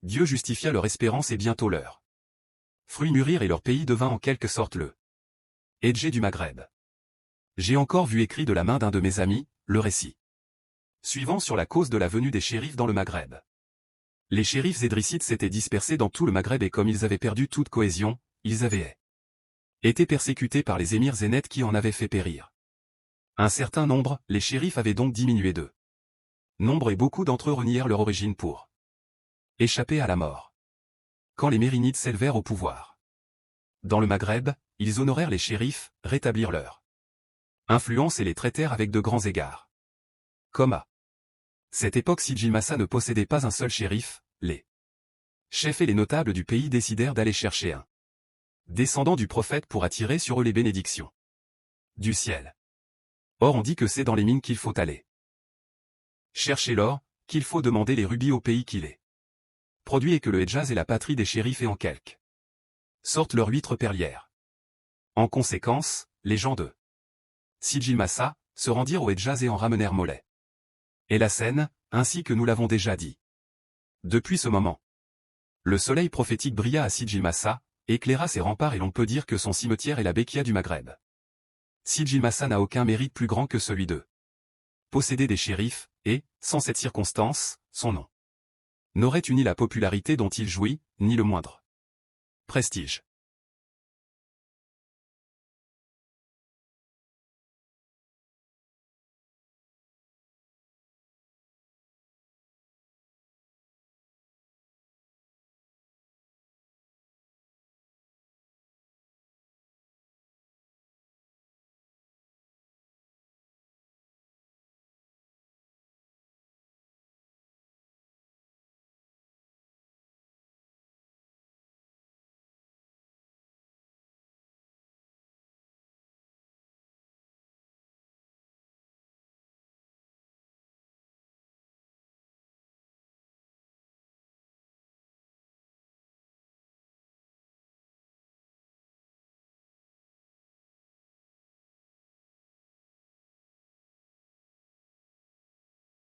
Dieu justifia leur espérance et bientôt leurs fruits mûrirent et leur pays devint en quelque sorte le Edgé du Maghreb. J'ai encore vu écrit de la main d'un de mes amis, le récit suivant sur la cause de la venue des shérifs dans le Maghreb. Les shérifs édricites s'étaient dispersés dans tout le Maghreb et comme ils avaient perdu toute cohésion, ils avaient été persécutés par les émirs zénètes qui en avaient fait périr un certain nombre, les shérifs avaient donc diminué de nombre et beaucoup d'entre eux renièrent leur origine pour échapper à la mort. Quand les Mérinides s'élevèrent au pouvoir dans le Maghreb, ils honorèrent les shérifs, rétablirent leur influence et les traitèrent avec de grands égards. Comme à cette époque Sijil Massa ne possédait pas un seul shérif, les chefs et les notables du pays décidèrent d'aller chercher un descendant du prophète pour attirer sur eux les bénédictions du ciel. Or on dit que c'est dans les mines qu'il faut aller chercher l'or, qu'il faut demander les rubis au pays qui les produit et que le Hedjaz est la patrie des shérifs et en quelque sorte leur huître perlière. En conséquence, les gens de Sijil Massa se rendirent au Hedjaz et en ramenèrent Mollet et la Seine, ainsi que nous l'avons déjà dit. Depuis ce moment, le soleil prophétique brilla à Sijil Massa, éclaira ses remparts et l'on peut dire que son cimetière est la Békia du Maghreb. Sijil Massa n'a aucun mérite plus grand que celui de posséder des shérifs, et, sans cette circonstance, son nom n'aurait eu ni la popularité dont il jouit, ni le moindre prestige.